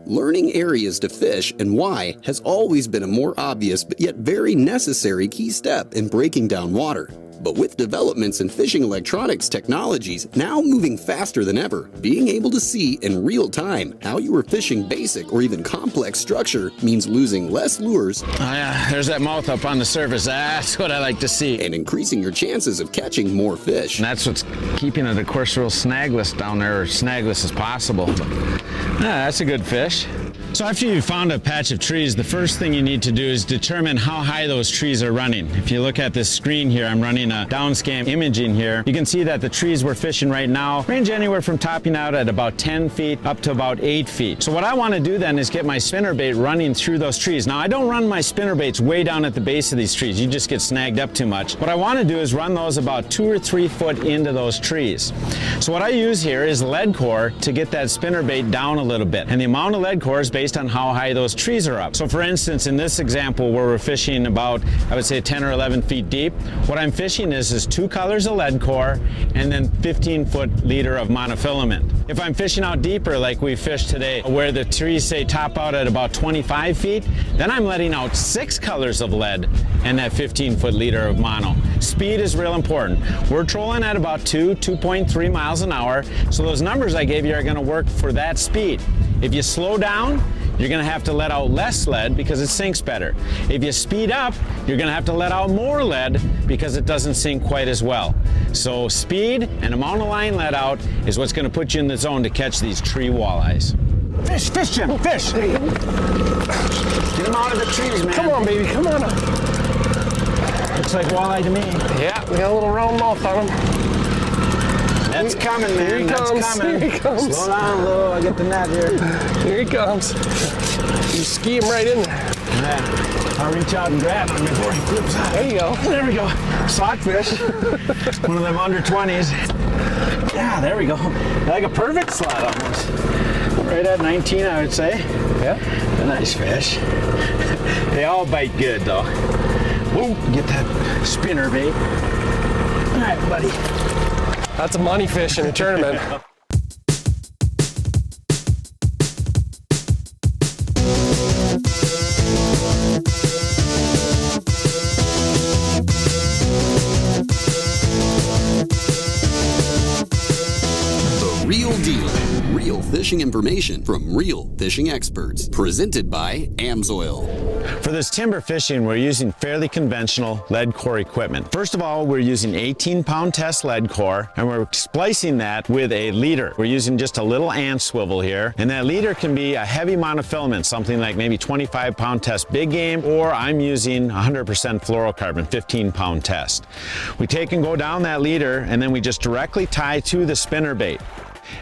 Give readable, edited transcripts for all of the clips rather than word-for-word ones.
Learning areas to fish and why has always been a more obvious but yet very necessary key step in breaking down water. But with developments in fishing electronics technologies now moving faster than ever, being able to see in real time how you are fishing basic or even complex structure means losing less lures. Oh yeah, there's that mouth up on the surface. That's what I like to see. And increasing your chances of catching more fish. And that's what's keeping it, of course, real snagless down there, or snagless as possible. But, that's a good fish. So after you've found a patch of trees, the first thing you need to do is determine how high those trees are running. If you look at this screen here, I'm running a downscan imaging here. You can see that the trees we're fishing right now range anywhere from topping out at about 10 feet up to about 8 feet. So what I want to do then is get my spinnerbait running through those trees. Now I don't run my spinnerbaits way down at the base of these trees. You just get snagged up too much. What I want to do is run those about 2 or 3 foot into those trees. So what I use here is lead core to get that spinnerbait down a little bit. And the amount of lead core is based on how high those trees are up. So for instance, in this example where we're fishing about, I would say 10 or 11 feet deep, what I'm fishing is 2 colors of lead core and then 15-foot leader of monofilament. If I'm fishing out deeper like we fished today, where the trees say top out at about 25 feet, then I'm letting out 6 colors of lead and that 15-foot leader of mono. Speed is real important. We're trolling at about 2.3 miles an hour, so those numbers I gave you are going to work for that speed. If you slow down, you're going to have to let out less lead because it sinks better. If you speed up, you're going to have to let out more lead because it doesn't sink quite as well. So speed and amount of line let out is what's going to put you in the zone to catch these tree walleyes. Fish, fish, Jim, fish! Get them out of the trees, man. Come on, baby, come on up. Looks like walleye to me. Yeah, we got a little round mouth on him. That's coming, man. Here he comes. That's coming. Here he comes. Slow down, Lou. I get the net here. Here he comes. You ski him right in there. Yeah. I'll reach out and grab him before he flips out. There you go. There we go. Sockfish. One of them under 20s. Yeah, there we go. Like a perfect slot almost. Right at 19, I would say. Yeah. A nice fish. They all bite good, though. Whoa, get that spinner bait. All right, buddy. That's a money fish in a tournament. The Real Deal. Real fishing information from real fishing experts. Presented by Amsoil. For this timber fishing, we're using fairly conventional lead core equipment. First of all, we're using 18-pound test lead core, and we're splicing that with a leader. We're using just a little ant swivel here, and that leader can be a heavy monofilament, something like maybe 25-pound test big game, or I'm using 100% fluorocarbon, 15-pound test. We take and go down that leader, and then we just directly tie to the spinnerbait.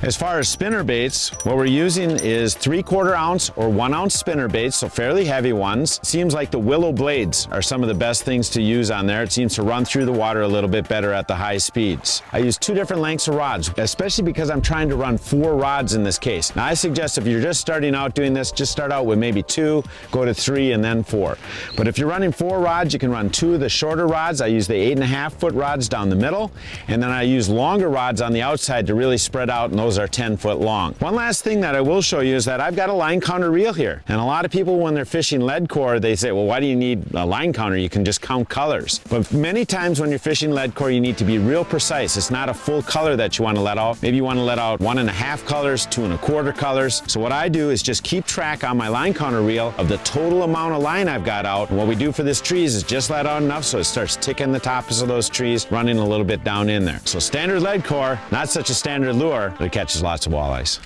As far as spinner baits, what we're using is 3/4 ounce or 1 ounce spinner baits, so fairly heavy ones. Seems like the willow blades are some of the best things to use on there. It seems to run through the water a little bit better at the high speeds. I use 2 different lengths of rods, especially because I'm trying to run 4 rods in this case. Now I suggest if you're just starting out doing this, just start out with maybe 2, go to 3, and then 4. But if you're running 4 rods, you can run 2 of the shorter rods. I use the 8.5-foot rods down the middle, and then I use longer rods on the outside to really spread out, and those are 10-foot long. One last thing that I will show you is that I've got a line counter reel here. And a lot of people, when they're fishing lead core, they say, well, why do you need a line counter? You can just count colors. But many times when you're fishing lead core, you need to be real precise. It's not a full color that you want to let out. Maybe you want to let out 1.5 colors, 2.25 colors. So what I do is just keep track on my line counter reel of the total amount of line I've got out. And what we do for this trees is just let out enough so it starts ticking the tops of those trees, running a little bit down in there. So standard lead core, not such a standard lure, but it catches lots of walleyes.